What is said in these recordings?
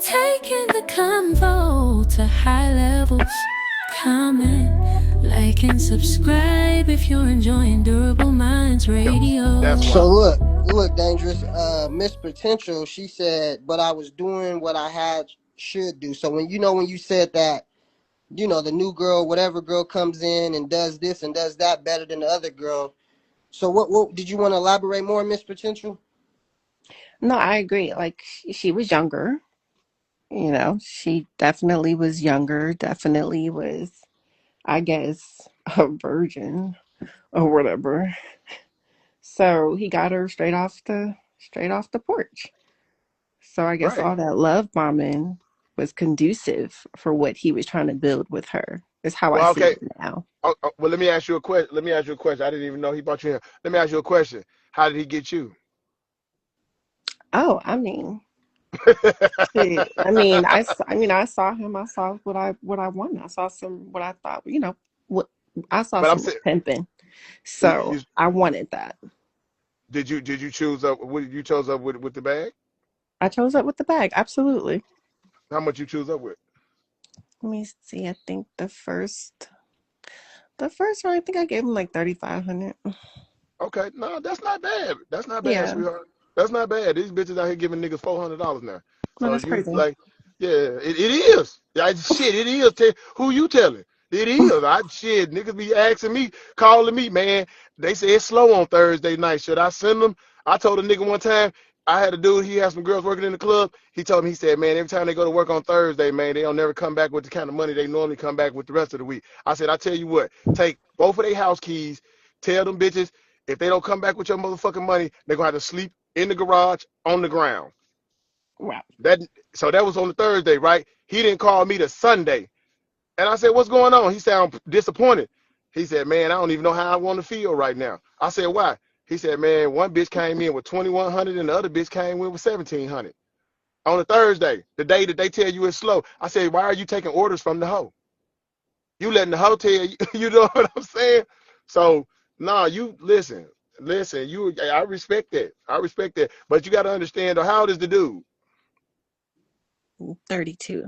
Taking the convo to high levels. Comment, like, and subscribe if you're enjoying Durable Minds Radio. That's So why. look, dangerous. Miss Potential, she said, but I was doing what I had should do. So when you said that, the new girl, whatever girl comes in and does this and does that better than the other girl. So what did you want to elaborate more, Miss Potential? No, I agree. Like she was younger, she definitely was younger, definitely was, I guess, a virgin or whatever. So he got her straight off the porch. So I guess Right. all that love bombing was conducive for what he was trying to build with her. Is how I Well, see okay. it now. Well, let me ask you a question. Let me ask you a question. I didn't even know he brought you here. Let me ask you a question. How did he get you? Oh, I mean, shit. I saw him. I saw what I wanted. I saw some what I thought. What I saw But I'm some saying, pimping. you, So you, I wanted that. did you choose up? What you chose up with the bag? I chose up with the bag. Absolutely. How much you choose up with? Let me see. I think the first one. I think I gave him like 3,500. Okay, no, that's not bad. That's not bad, Yeah. sweetheart. That's not bad. These bitches out here giving niggas $400 now. No, So that's you crazy. like, yeah, it is. Yeah, shit, it is. Who you telling? It is. Shit, niggas be asking me, calling me, man. They say it's slow on Thursday night. Should I send them? I told a nigga one time, I had a dude, he had some girls working in the club. He told me, he said, man, every time they go to work on Thursday, man, they don't never come back with the kind of money they normally come back with the rest of the week. I said, I tell you what, take both of their house keys, tell them bitches, if they don't come back with your motherfucking money, they're gonna have to sleep in the garage on the ground. Wow. That so that was on the Thursday, right? He didn't call me the Sunday. And I said, what's going on? He said, I'm disappointed. He said, man, I don't even know how I want to feel right now. I said, why? He said, man, one bitch came in with 2,100 and the other bitch came in with 1,700 on a Thursday, the day that they tell you it's slow. I said, why are you taking orders from the hoe? You letting the hoe tell you, you know what I'm saying? So, no, you listen, I respect that. I respect that. But you got to understand, though, how old is the dude? 32.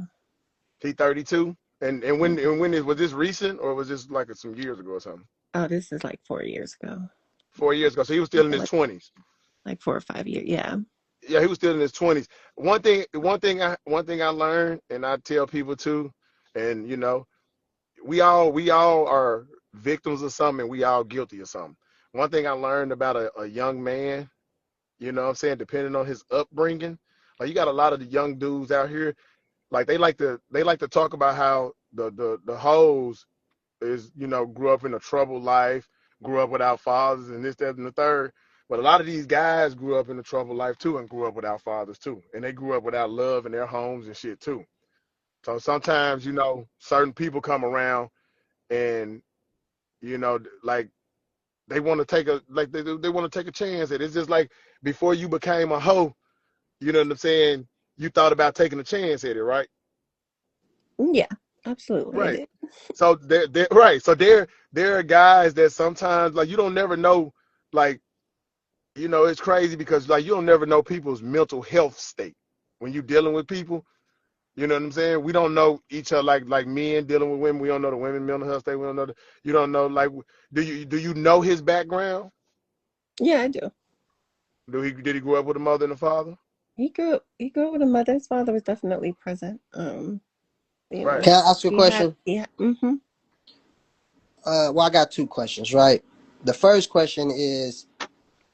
He 32? And was this recent or was this like some years ago or something? Oh, this is like 4 years ago. 4 years ago. So he was still in Yeah, his like 20s. 4 or 5 years. Yeah. Yeah, he was still in his 20s. One thing I learned, and I tell people too, and we all are victims of something and we all guilty of something. One thing I learned about a young man, what I'm saying, depending on his upbringing, like you got a lot of the young dudes out here, like they like to talk about how the hoes is, grew up in a troubled life, grew up without fathers and this, that, and the third. But a lot of these guys grew up in a troubled life too and grew up without fathers too. And they grew up without love in their homes and shit too. So sometimes, certain people come around and, like they want to take a like they want to take a chance at it. It's just like before you became a hoe, you know what I'm saying? You thought about taking a chance at it, right? Yeah. Absolutely. I Right. did. So they're right. So there are guys that sometimes like you don't never know, like, it's crazy because like you don't never know people's mental health state when you're dealing with people. You know what I'm saying? We don't know each other like men dealing with women. We don't know the women mental health state. We don't know you don't know like do you know his background? Yeah, I do. Did he grow up with a mother and a father? He grew up with a mother. His father was definitely present. Right. Can I ask you a He had, question? yeah. Mm-hmm. Well, I got two questions, right? The first question is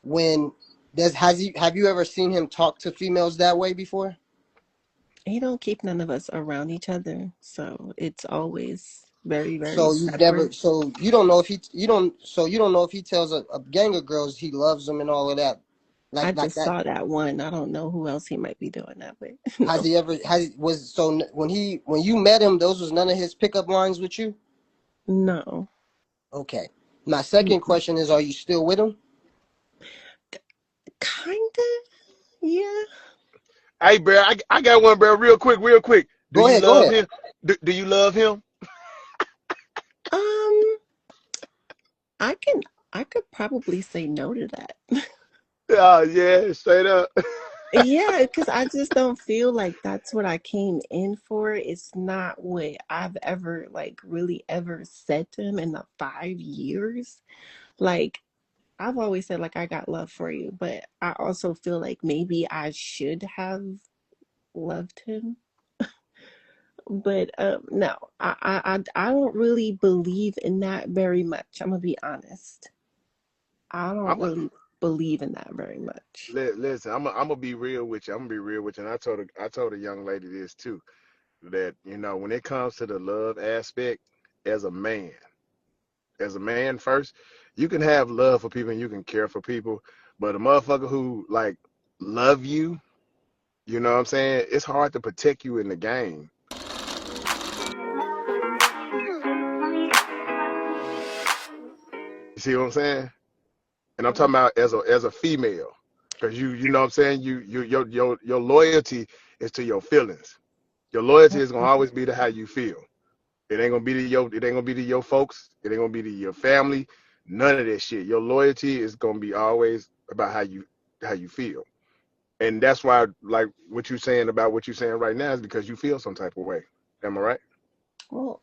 when does has he have you ever seen him talk to females that way before? He don't keep none of us around each other, so it's always very, very So you've never, separate. so you don't know if he, you don't, so you don't know if he tells a gang of girls he loves them and all of that, I like just that. saw that one. I don't know who else he might be doing that with. Has No, he ever when you met him, those was none of his pickup lines with you? no. Okay. My second Mm-mm. question is, are you still with him? Kinda, yeah. Hey, bro, I got one, bro. Real quick, real quick. Do Go you ahead, go love ahead. him? Do you love him? Um, I can, I could probably say no to that. Oh yeah, straight up. Yeah, because I just don't feel like that's what I came in for. It's not what I've ever like really ever said to him in the 5 years. Like I've always said like I got love for you, but I also feel like maybe I should have loved him. But no, I don't really believe in that very much. I'm gonna be honest. I don't I'm a, really believe in that very much. listen. I'm gonna be real with you. I'm gonna be real with you. And I told a young lady this too. That when it comes to the love aspect, as a man, as a man first, you can have love for people and you can care for people, but a motherfucker who like love you, you know what I'm saying? It's hard to protect you in the game. You see what I'm saying? And I'm talking about as a female, because you know what I'm saying. Your loyalty is to your feelings. Your loyalty is gonna always be to how you feel. It ain't gonna be to your folks. It ain't gonna be to your family. None of that shit. Your loyalty is gonna be always about how you feel. And that's why, like what you're saying about what you're saying right now is because you feel some type of way. Am I right? Well,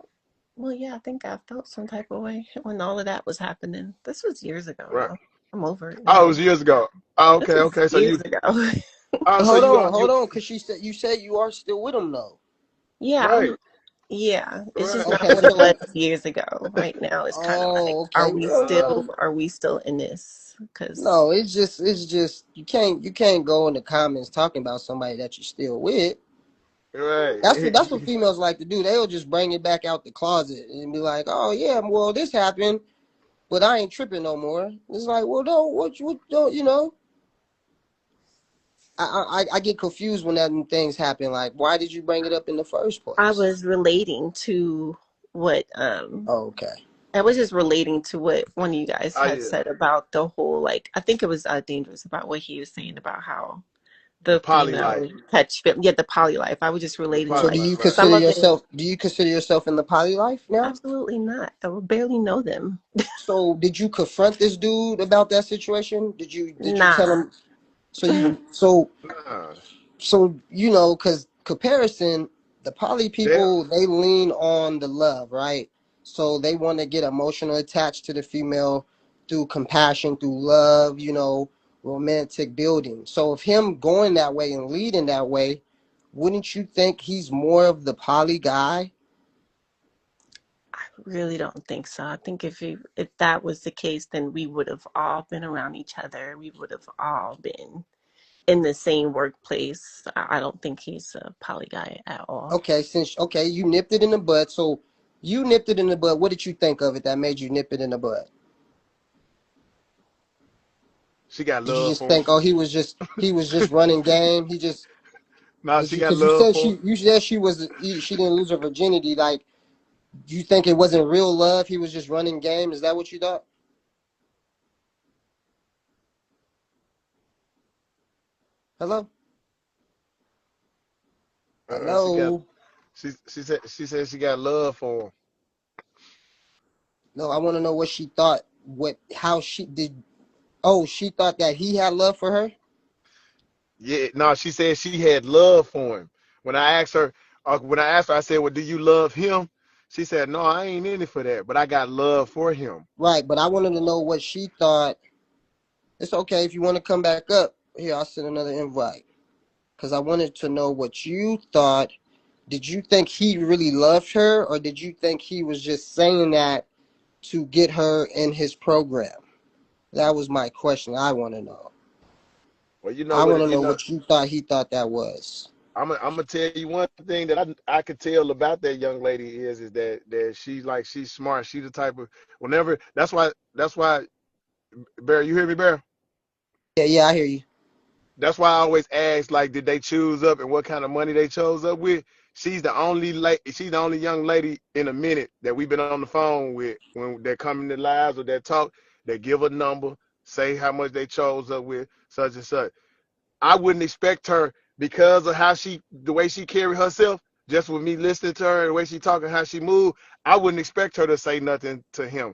well, yeah, I think I felt some type of way when all of that was happening. This was years ago, Right. though. I'm over it Oh, it now. was years ago. Oh, This okay, was okay. So years you, ago. oh, so Hold you, on, because you said you are still with him though. Yeah, right, yeah. It's just right. not Okay, what it was so years ago. Right now, it's kind of like, okay, well, are we still in this? Because no, it's just you can't go in the comments talking about somebody that you're still with. That's what Right. females like to do. They'll just bring it back out the closet and be like, "Oh yeah, well this happened, but I ain't tripping no more." It's like, well, don't what don't you know? I get confused when that things happen. Like, why did you bring it up in the first I place? was relating to what Okay. I was just relating to what one of you guys Oh had yeah. said about the whole like I think it was dangerous about what he was saying about how The the poly life. female catch yeah the poly life. I was just The relating So poly do like you life. Right. some consider of it. yourself? Do you consider yourself in the poly life now? Absolutely not. I will barely know them. So did you confront this dude about that situation? Did you tell Nah. him? So you so Nah. because comparison, the poly They people, they lean on the love, right? So they want to get emotional attached to the female through compassion, through love, romantic building. So if him going that way and leading that way, wouldn't you think he's more of the poly guy? I really don't think so. I think if that was the case, then we would have all been around each other. We would have all been in the same workplace. I don't think he's a poly guy at all. Okay, you nipped it in the bud. So you nipped it in the bud. What did you think of it that made you nip it in the bud? she got Did you love just for him. think, oh, he was just running game? He just Nah, did she you got because you love said for him. she didn't lose her virginity. Like, you think it wasn't real love? He was just running game. Is that what you thought? Hello, She got. hello. She said she got love for him. No, I want to know what she thought. How she did? Oh, she thought that he had love for her. Yeah, no, she said she had love for him. When I asked her, I said, "Well, do you love him?" She said, "No, I ain't in it for that, but I got love for him." Right, but I wanted to know what she thought. It's okay if you want to come back up. Here, I'll send another invite because I wanted to know what you thought. Did you think he really loved her, or did you think he was just saying that to get her in his program? That was my question. I want to know. Well, you know I what? want to know what you thought he thought that was. I'm gonna tell you one thing that I could tell about that young lady is that she's smart. She's the type of whenever. That's why Bear. You hear me, Bear? Yeah, yeah, I hear you. That's why I always ask, like, did they choose up and what kind of money they chose up with? She's the only young lady in a minute that we've been on the phone with when they come in the lives or they talk. They give a number, say how much they chose up with, such and such. I wouldn't expect her because of the way she carry herself, just with me listening to her, the way she talking, how she move. I wouldn't expect her to say nothing to him.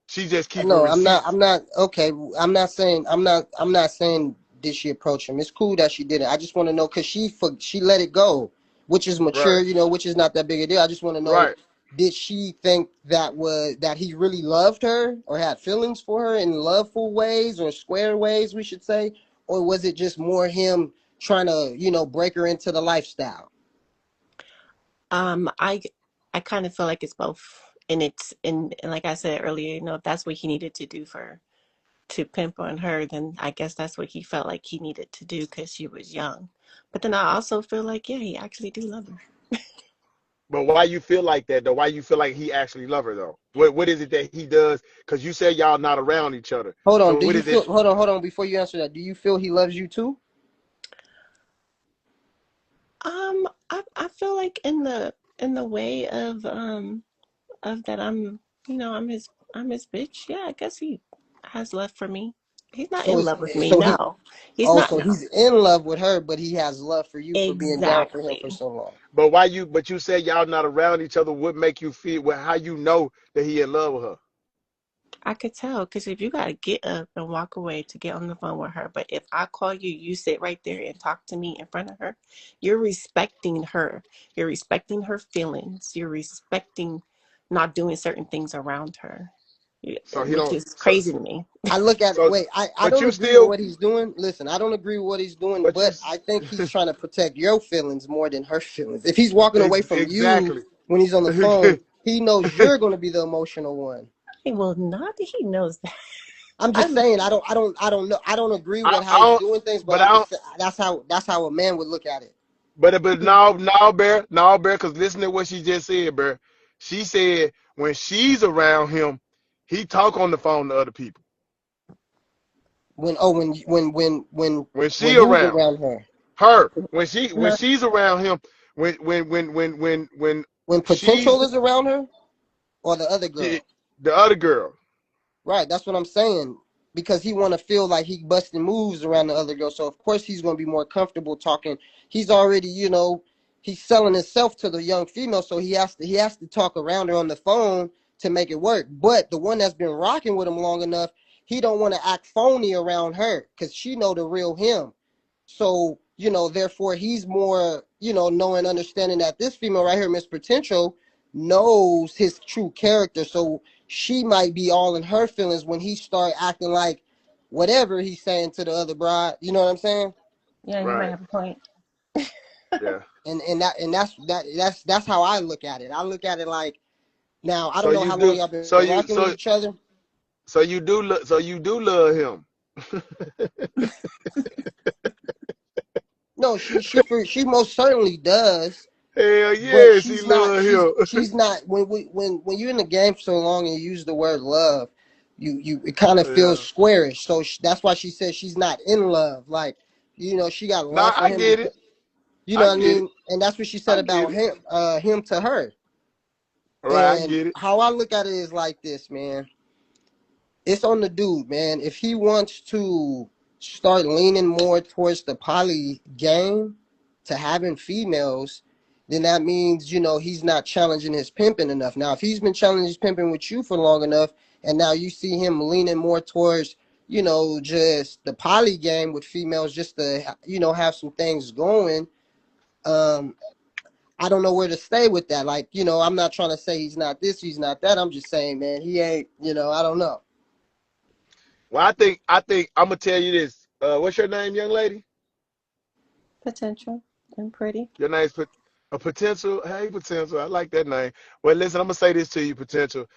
She just keeping No, I'm not. receipts. I'm not. Okay, I'm not saying. I'm not saying did she approach him? It's cool that she didn't. I just want to know because she let it go, which is mature, Right. you know, which is not that big a deal. I just want to know, Right. did she think that he really loved her or had feelings for her in loveful ways or square ways, we should say, or was it just more him trying to, you know, break her into the lifestyle? Um, I I kind of feel like it's both, and and like I said earlier, if that's what he needed to do for to pimp on her, then I guess that's what he felt like he needed to do because she was young. But then I also feel like, yeah, he actually do love her. But why you feel like that though? Why you feel like he actually love her though? What is it that he does? Because you said y'all not around each other. Hold on, So do what you is it? feel? Hold on. Before you answer that, do you feel he loves you too? I feel like in the way of that I'm his bitch. Yeah, I guess he has love for me. He's not So in it's love with me. so he No, he's oh not. so No, he's in love with her, but he has love for you for being down for him for exactly. so long. But why you? But you said y'all not around each other. What make you feel? Well, how you know that he in love with her? I could tell because if you gotta get up and walk away to get on the phone with her, but if I call you, you sit right there and talk to me in front of her, you're respecting her. You're respecting her feelings. You're respecting not doing certain things around her, So he which don't. is crazy to me. I look at it. So, Wait, I but don't you agree with still. what he's doing. Listen, I don't agree with what he's doing, But you. but I think he's trying to protect your feelings more than her feelings. If he's walking away from you Exactly. when he's on the phone, he knows you're going to be the emotional one. Hey, well, not that he knows that. I'm just I'm saying, I don't know. I don't agree with how I he's don't. doing things, but But I I'm don't. just that's how a man would look at it. But no, bear, because listen to what she just said, bear. She said when she's around him, he talk on the phone to other people. When oh When when she who's around around her? her, when no. she's around him, when When she's potential is around her or the other the girl? other girl. Right, that's what I'm saying. Because he want to feel like he busting moves around the other girl, so of course he's going to be more comfortable talking. He's already, you know, he's selling himself to the young female, so he has to talk around her on the phone to make it work. But the one that's been rocking with him long enough, he don't want to act phony around her because she know the real him. So, you know, therefore he's more, you know, knowing, understanding that this female right here, Miss Potential, knows his true character. So she might be all in her feelings when he start acting like whatever he's saying to the other bride. You know what I'm saying? Yeah, you might Right. have a point. Yeah. And that's how I look at it. I look at it like, now I So don't know you how long do. y'all been So you rocking with so each other. so you do. So you do love him. No, she most certainly does. Hell But yeah, she love him. she's not when you're in the game for so long and you use the word love, you it kind of feels Yeah. squarish. So that's why she says she's not in love. Like, you know, she got Nah, love for I him get because, it. you know I what I get it. mean. And that's what she said I about get it. him to her. Right, I And get it. how I look at it is like this, man. It's on the dude, man. If he wants to start leaning more towards the poly game to having females, then that means, you know, he's not challenging his pimping enough. Now, if he's been challenging his pimping with you for long enough, and now you see him leaning more towards, you know, just the poly game with females just to, you know, have some things going, um, I don't know where to stay with that. Like, you know, I'm not trying to say he's not this, he's not that. I'm just saying, man, he ain't, you know, I don't know. Well, I think I'm gonna tell you this. What's your name, young lady? Potential and pretty. Your name's a potential. Hey, potential. I like that name. Well, listen, I'm gonna say this to you, potential.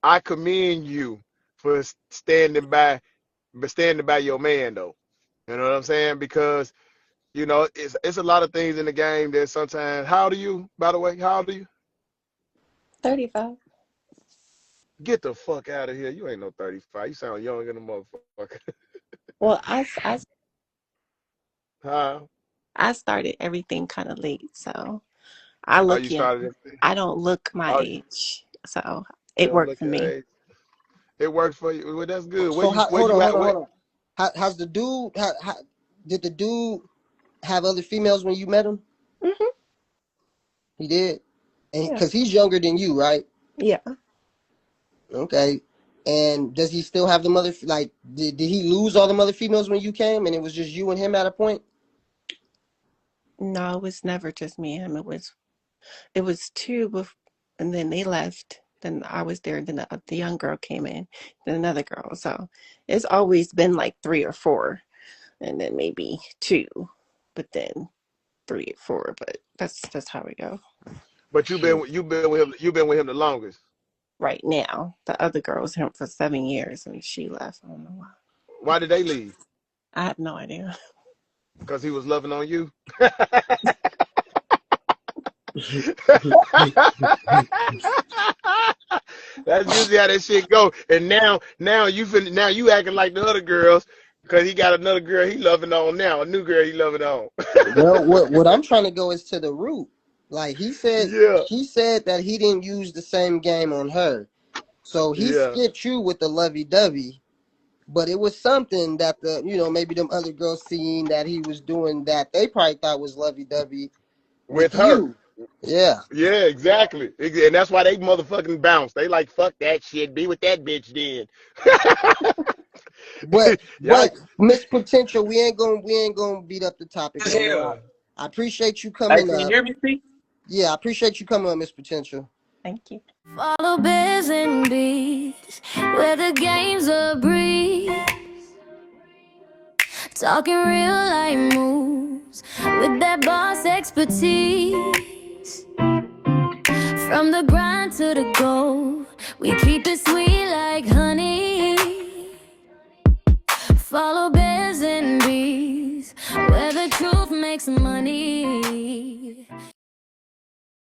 I commend you for standing by your man, though. You know what I'm saying? Because it's a lot of things in the game that sometimes. How old are you, by the way? How old are you? 35. Get the fuck out of here. You ain't no 35. You sound younger than a motherfucker. Well, Huh? I started everything kind of late, so I Oh, look you young. started it. I don't look my Oh, age, so you it don't worked look for your me. age. It worked for you. Well, that's good. So Where hold on, you hold at? on, hold on. How's the dude? Did the dude have other females when you met him? Hmm. He did, and Yeah, because he's younger than you, right? yeah. Okay. And does he still have the mother? Like, did he lose all the mother females when you came, and it was just you and him at a point? No, it was never just me and him. It was two, and then they left. Then I was there. Then the young girl came in. Then another girl. So it's always been like three or four, and then maybe two, but then three or four. But that's how we go. But Shit. you've been with him. You've been with him the longest. Right now, the other girl was him for 7 years, and she left. I don't know why. Why did they leave? I have no idea. Because he was loving on you. That's usually how that shit go. And now you acting like the other girls because he got another girl he loving on now, a new girl he loving on. Well, what I'm trying to go is to the root. Like he said, Yeah, she said that he didn't use the same game on her, so he yeah. skipped you with the lovey-dovey. But it was something that maybe them other girls seen that he was doing that they probably thought was lovey-dovey With with her. you. Yeah. Yeah, exactly. And that's why they motherfucking bounce. They like fuck that shit. Be with that bitch then. But Y'all, Miss Potential, we ain't gonna beat up the topic As no more. hell. I appreciate you Hey, coming can you up. hear me, P? Yeah, I appreciate you coming up, Miss Potential. Thank you. Follow Biz and Beez, where the game's a breeze. Talking real life moves with that boss expertise. From the grind to the goal, we keep it sweet like honey. Follow Biz and Beez, where the truth makes money.